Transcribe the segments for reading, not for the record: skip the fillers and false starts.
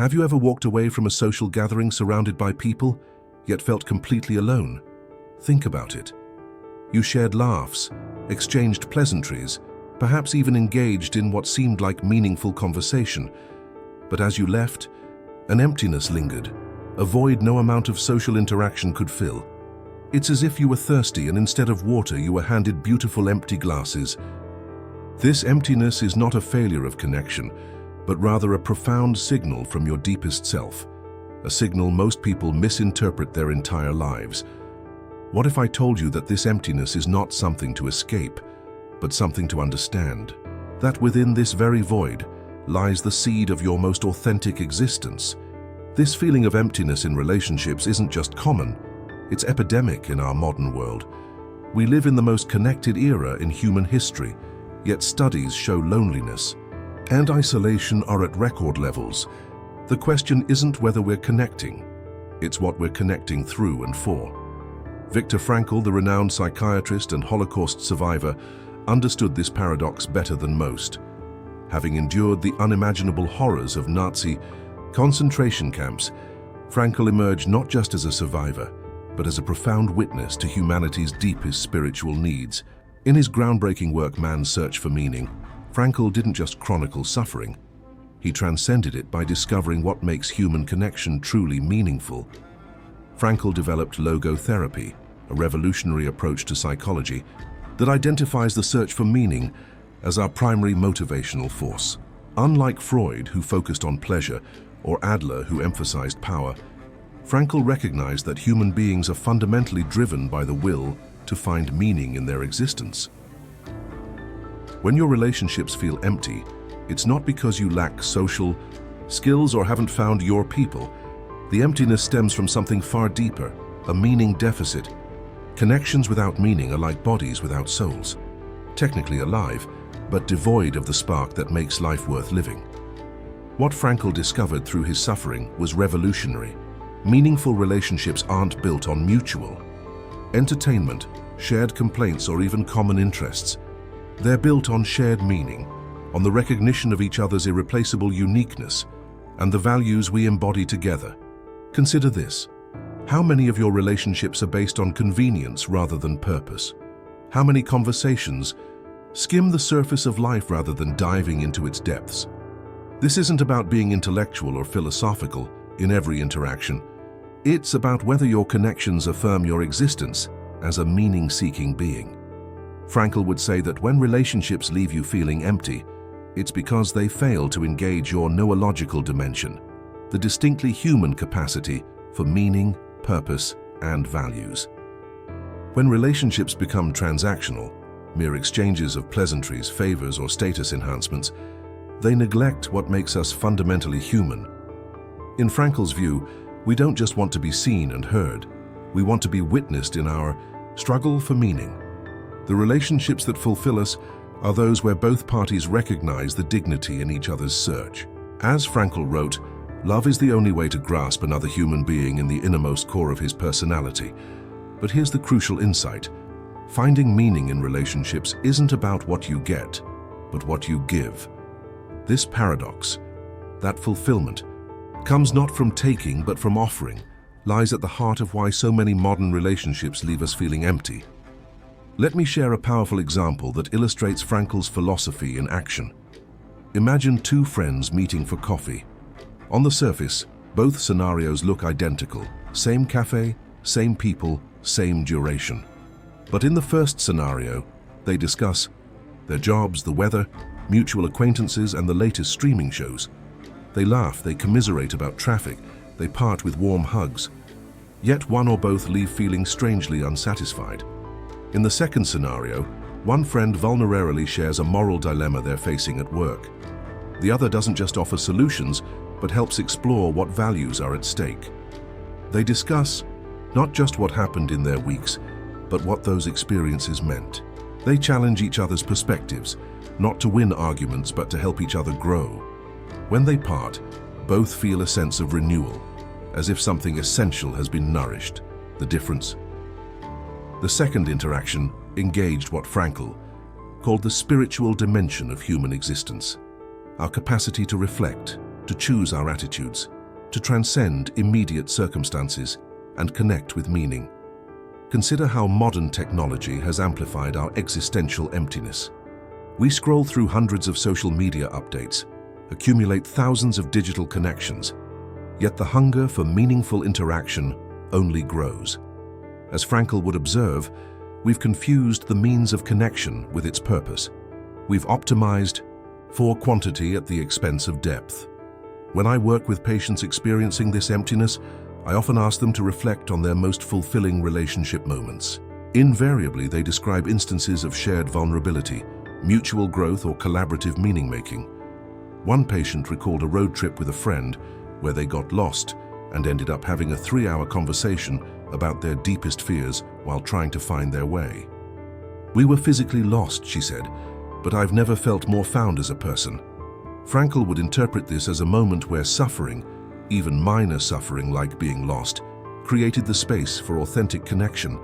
Have you ever walked away from a social gathering surrounded by people, yet felt completely alone? Think about it. You shared laughs, exchanged pleasantries, perhaps even engaged in what seemed like meaningful conversation. But as you left, an emptiness lingered, a void no amount of social interaction could fill. It's as if you were thirsty and instead of water you were handed beautiful empty glasses. This emptiness is not a failure of connection, but rather a profound signal from your deepest self, a signal most people misinterpret their entire lives. What if I told you that this emptiness is not something to escape, but something to understand? That within this very void lies the seed of your most authentic existence. This feeling of emptiness in relationships isn't just common, it's epidemic in our modern world. We live in the most connected era in human history, yet studies show loneliness and isolation are at record levels. The question isn't whether we're connecting, it's what we're connecting through and for. Viktor Frankl, the renowned psychiatrist and Holocaust survivor, understood this paradox better than most. Having endured the unimaginable horrors of Nazi concentration camps, Frankl emerged not just as a survivor, but as a profound witness to humanity's deepest spiritual needs. In his groundbreaking work, Man's Search for Meaning, Frankl didn't just chronicle suffering. He transcended it by discovering what makes human connection truly meaningful. Frankl developed logotherapy, a revolutionary approach to psychology that identifies the search for meaning as our primary motivational force. Unlike Freud, who focused on pleasure, or Adler, who emphasized power, Frankl recognized that human beings are fundamentally driven by the will to find meaning in their existence. When your relationships feel empty, it's not because you lack social skills or haven't found your people. The emptiness stems from something far deeper, a meaning deficit. Connections without meaning are like bodies without souls, technically alive, but devoid of the spark that makes life worth living. What Frankl discovered through his suffering was revolutionary. Meaningful relationships aren't built on mutual entertainment, shared complaints, or even common interests. They're built on shared meaning, on the recognition of each other's irreplaceable uniqueness, and the values we embody together. Consider this. How many of your relationships are based on convenience rather than purpose? How many conversations skim the surface of life rather than diving into its depths? This isn't about being intellectual or philosophical in every interaction. It's about whether your connections affirm your existence as a meaning-seeking being. Frankl would say that when relationships leave you feeling empty, it's because they fail to engage your noological dimension, the distinctly human capacity for meaning, purpose, and values. When relationships become transactional, mere exchanges of pleasantries, favors, or status enhancements, they neglect what makes us fundamentally human. In Frankl's view, we don't just want to be seen and heard, we want to be witnessed in our struggle for meaning. The relationships that fulfill us are those where both parties recognize the dignity in each other's search. As Frankl wrote, love is the only way to grasp another human being in the innermost core of his personality. But here's the crucial insight. Finding meaning in relationships isn't about what you get, but what you give. This paradox, that fulfillment, comes not from taking but from offering, lies at the heart of why so many modern relationships leave us feeling empty. Let me share a powerful example that illustrates Frankl's philosophy in action. Imagine two friends meeting for coffee. On the surface, both scenarios look identical. Same cafe, same people, same duration. But in the first scenario, they discuss their jobs, the weather, mutual acquaintances, and the latest streaming shows. They laugh, they commiserate about traffic, they part with warm hugs. Yet one or both leave feeling strangely unsatisfied. In the second scenario, one friend vulnerably shares a moral dilemma they're facing at work. The other doesn't just offer solutions, but helps explore what values are at stake. They discuss not just what happened in their weeks, but what those experiences meant. They challenge each other's perspectives, not to win arguments, but to help each other grow. When they part, both feel a sense of renewal, as if something essential has been nourished. The difference? The second interaction engaged what Frankl called the spiritual dimension of human existence, our capacity to reflect, to choose our attitudes, to transcend immediate circumstances and connect with meaning. Consider how modern technology has amplified our existential emptiness. We scroll through hundreds of social media updates, accumulate thousands of digital connections, yet the hunger for meaningful interaction only grows. As Frankl would observe, we've confused the means of connection with its purpose. We've optimized for quantity at the expense of depth. When I work with patients experiencing this emptiness, I often ask them to reflect on their most fulfilling relationship moments. Invariably, they describe instances of shared vulnerability, mutual growth, or collaborative meaning-making. One patient recalled a road trip with a friend where they got lost and ended up having a 3-hour conversation about their deepest fears while trying to find their way. "We were physically lost," she said, "but I've never felt more found as a person." Frankl would interpret this as a moment where suffering, even minor suffering like being lost, created the space for authentic connection.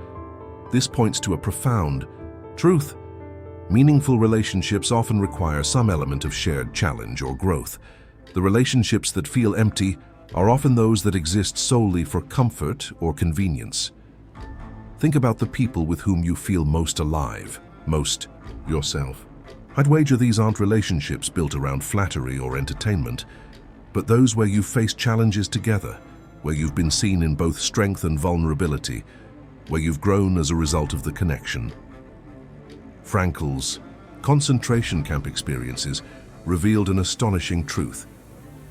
This points to a profound truth. Meaningful relationships often require some element of shared challenge or growth. The relationships that feel empty are often those that exist solely for comfort or convenience. Think about the people with whom you feel most alive, most yourself. I'd wager these aren't relationships built around flattery or entertainment, but those where you've faced challenges together, where you've been seen in both strength and vulnerability, where you've grown as a result of the connection. Frankl's concentration camp experiences revealed an astonishing truth.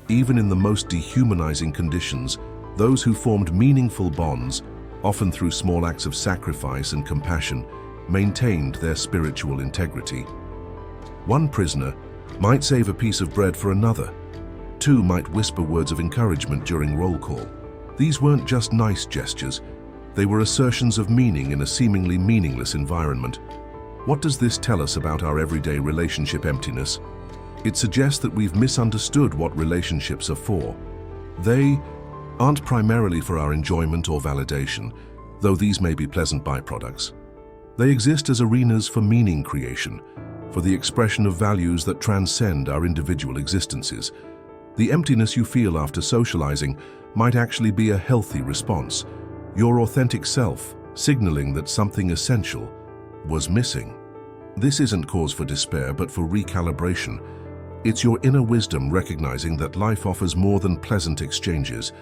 Even in the most dehumanizing conditions, those who formed meaningful bonds, often through small acts of sacrifice and compassion, maintained their spiritual integrity. One prisoner might save a piece of bread for another. Two might whisper words of encouragement during roll call. These weren't just nice gestures. They were assertions of meaning in a seemingly meaningless environment. What does this tell us about our everyday relationship emptiness? It suggests that we've misunderstood what relationships are for. They aren't primarily for our enjoyment or validation, though these may be pleasant byproducts. They exist as arenas for meaning creation, for the expression of values that transcend our individual existences. The emptiness you feel after socializing might actually be a healthy response, your authentic self signaling that something essential was missing. This isn't cause for despair, but for recalibration. It's your inner wisdom recognizing that life offers more than pleasant exchanges.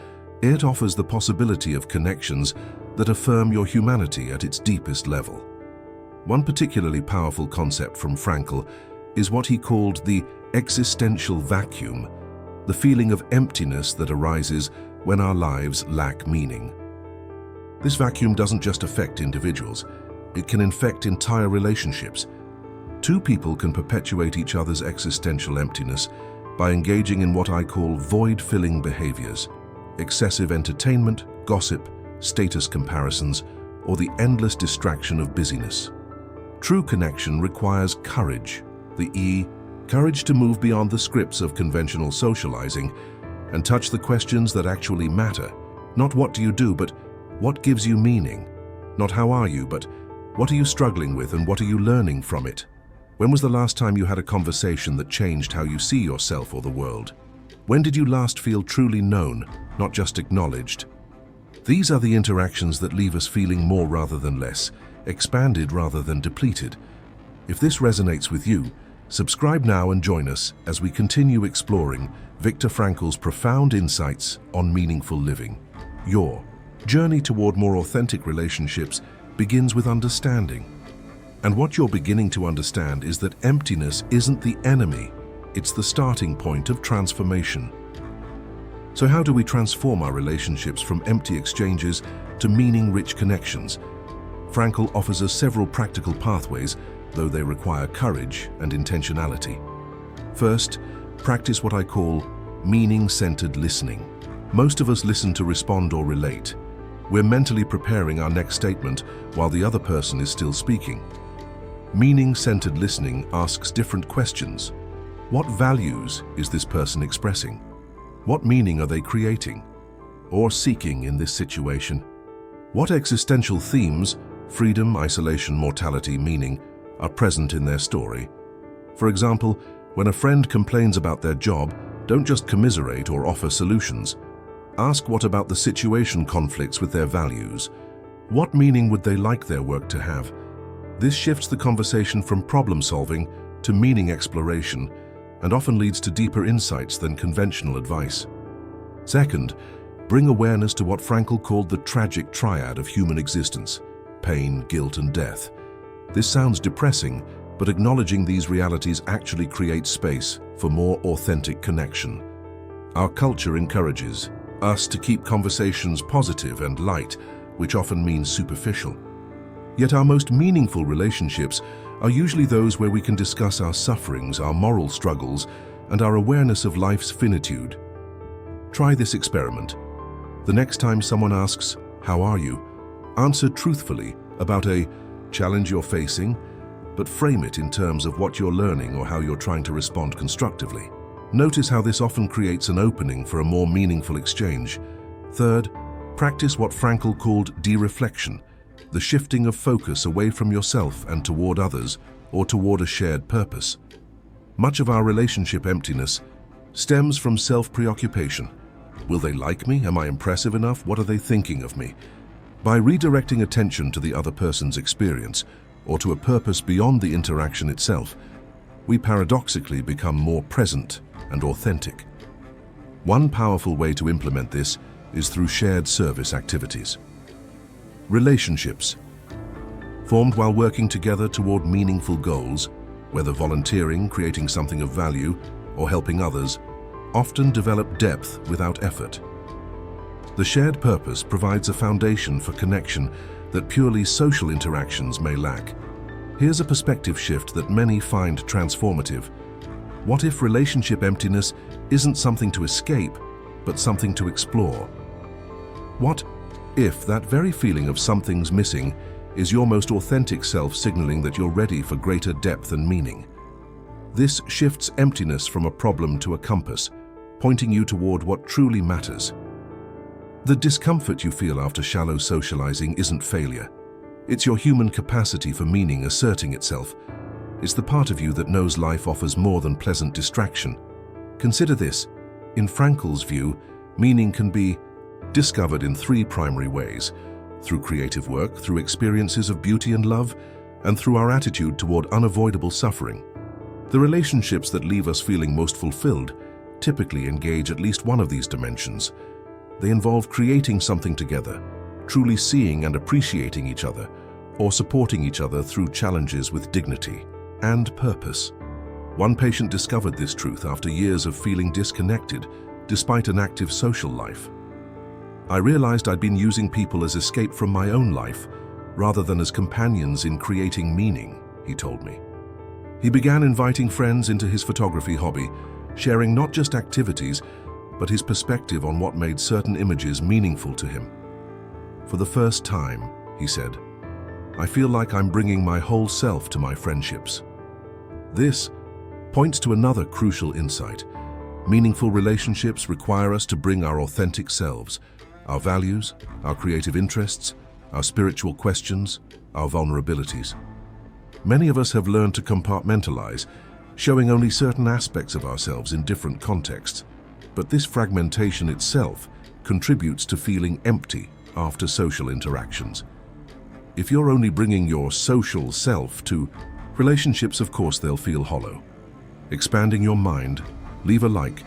It offers the possibility of connections that affirm your humanity at its deepest level. One particularly powerful concept from Frankl is what he called the existential vacuum, the feeling of emptiness that arises when our lives lack meaning. This vacuum doesn't just affect individuals, it can infect entire relationships. Two people can perpetuate each other's existential emptiness by engaging in what I call void-filling behaviors, excessive entertainment, gossip, status comparisons, or the endless distraction of busyness. True connection requires courage, courage to move beyond the scripts of conventional socializing and touch the questions that actually matter. Not what do you do, but what gives you meaning. Not how are you, but what are you struggling with and what are you learning from it? When was the last time you had a conversation that changed how you see yourself or the world? When did you last feel truly known, not just acknowledged? These are the interactions that leave us feeling more rather than less, expanded rather than depleted. If this resonates with you, subscribe now and join us as we continue exploring Viktor Frankl's profound insights on meaningful living. Your journey toward more authentic relationships begins with understanding. And what you're beginning to understand is that emptiness isn't the enemy, it's the starting point of transformation. So how do we transform our relationships from empty exchanges to meaning-rich connections? Frankl offers us several practical pathways, though they require courage and intentionality. First, practice what I call meaning-centered listening. Most of us listen to respond or relate. We're mentally preparing our next statement while the other person is still speaking. Meaning-centered listening asks different questions. What values is this person expressing? What meaning are they creating or seeking in this situation? What existential themes, freedom, isolation, mortality, meaning, are present in their story? For example, when a friend complains about their job, Don't just commiserate or offer solutions. Ask what about the situation conflicts with their values. What meaning would they like their work to have? This shifts the conversation from problem solving to meaning exploration and often leads to deeper insights than conventional advice. Second, bring awareness to what Frankl called the tragic triad of human existence: pain, guilt, and death. This sounds depressing, but acknowledging these realities actually creates space for more authentic connection. Our culture encourages us to keep conversations positive and light, which often means superficial. Yet our most meaningful relationships are usually those where we can discuss our sufferings, our moral struggles, and our awareness of life's finitude. Try this experiment. The next time someone asks, "How are you?" answer truthfully about a challenge you're facing, but frame it in terms of what you're learning or how you're trying to respond constructively. Notice how this often creates an opening for a more meaningful exchange. Third, practice what Frankl called dereflection, the shifting of focus away from yourself and toward others, or toward a shared purpose. Much of our relationship emptiness stems from self-preoccupation. Will they like me? Am I impressive enough? What are they thinking of me? By redirecting attention to the other person's experience, or to a purpose beyond the interaction itself, we paradoxically become more present and authentic. One powerful way to implement this is through shared service activities. Relationships, formed while working together toward meaningful goals, whether volunteering, creating something of value, or helping others, often develop depth without effort. The shared purpose provides a foundation for connection that purely social interactions may lack. Here's a perspective shift that many find transformative. What if relationship emptiness isn't something to escape, but something to explore? What if that very feeling of something's missing is your most authentic self signaling that you're ready for greater depth and meaning? This shifts emptiness from a problem to a compass, pointing you toward what truly matters. The discomfort you feel after shallow socializing isn't failure. It's your human capacity for meaning asserting itself. It's the part of you that knows life offers more than pleasant distraction. Consider this. In Frankl's view, meaning can be discovered in three primary ways: through creative work, through experiences of beauty and love, and through our attitude toward unavoidable suffering. The relationships that leave us feeling most fulfilled typically engage at least one of these dimensions. They involve creating something together, truly seeing and appreciating each other, or supporting each other through challenges with dignity and purpose. One patient discovered this truth after years of feeling disconnected despite an active social life. "I realized I'd been using people as escape from my own life rather than as companions in creating meaning," he told me. He began inviting friends into his photography hobby, sharing not just activities, but his perspective on what made certain images meaningful to him. "For the first time," he said, "I feel like I'm bringing my whole self to my friendships." This points to another crucial insight. Meaningful relationships require us to bring our authentic selves, our values, our creative interests, our spiritual questions, our vulnerabilities. Many of us have learned to compartmentalize, showing only certain aspects of ourselves in different contexts. But this fragmentation itself contributes to feeling empty after social interactions. If you're only bringing your social self to relationships, of course they'll feel hollow. Expanding your mind, leave a like,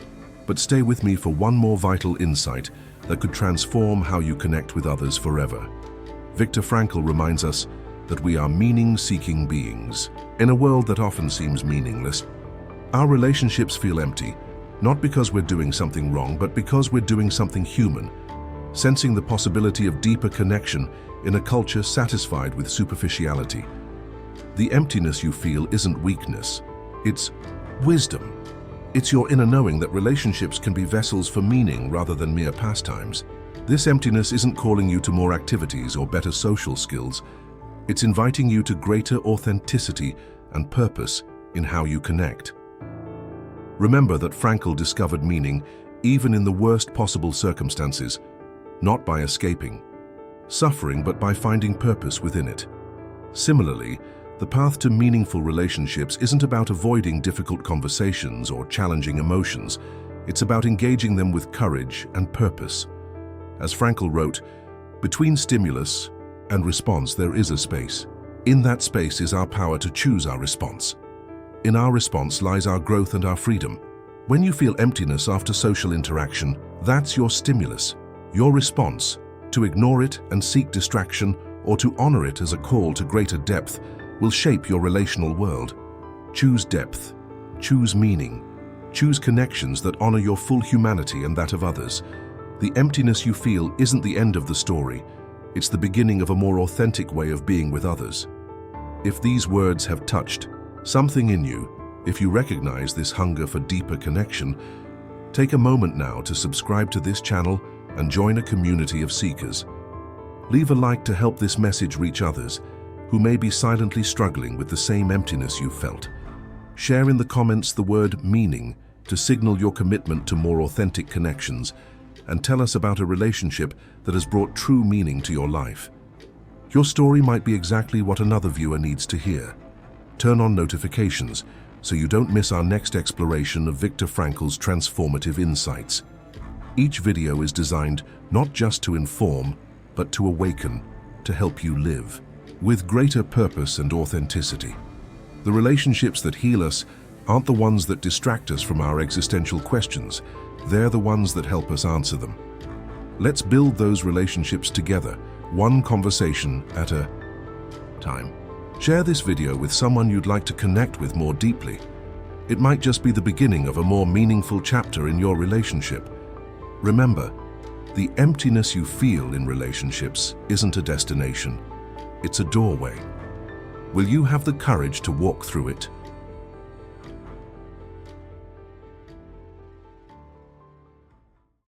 but stay with me for one more vital insight that could transform how you connect with others forever. Viktor Frankl reminds us that we are meaning-seeking beings. In a world that often seems meaningless, our relationships feel empty, not because we're doing something wrong, but because we're doing something human, sensing the possibility of deeper connection in a culture satisfied with superficiality. The emptiness you feel isn't weakness, it's wisdom. It's your inner knowing that relationships can be vessels for meaning rather than mere pastimes. This emptiness isn't calling you to more activities or better social skills. It's inviting you to greater authenticity and purpose in how you connect. Remember that Frankl discovered meaning even in the worst possible circumstances, not by escaping suffering, but by finding purpose within it. Similarly, the path to meaningful relationships isn't about avoiding difficult conversations or challenging emotions. It's about engaging them with courage and purpose. As Frankl wrote, between stimulus and response there is a space. In that space is our power to choose our response. In our response lies our growth and our freedom. When you feel emptiness after social interaction, that's your stimulus. Your response, to ignore it and seek distraction, or to honor it as a call to greater depth, will shape your relational world. Choose depth. Choose meaning. Choose connections that honor your full humanity and that of others. The emptiness you feel isn't the end of the story. It's the beginning of a more authentic way of being with others. If these words have touched something in you, if you recognize this hunger for deeper connection, take a moment now to subscribe to this channel and join a community of seekers. Leave a like to help this message reach others who may be silently struggling with the same emptiness you've felt. Share in the comments the word meaning to signal your commitment to more authentic connections, and tell us about a relationship that has brought true meaning to your life. Your story might be exactly what another viewer needs to hear. Turn on notifications so you don't miss our next exploration of Viktor Frankl's transformative insights. Each video is designed not just to inform, but to awaken, to help you live with greater purpose and authenticity. The relationships that heal us aren't the ones that distract us from our existential questions. They're the ones that help us answer them. Let's build those relationships together, one conversation at a time. Share this video with someone you'd like to connect with more deeply. It might just be the beginning of a more meaningful chapter in your relationship. Remember, the emptiness you feel in relationships isn't a destination. It's a doorway. Will you have the courage to walk through it?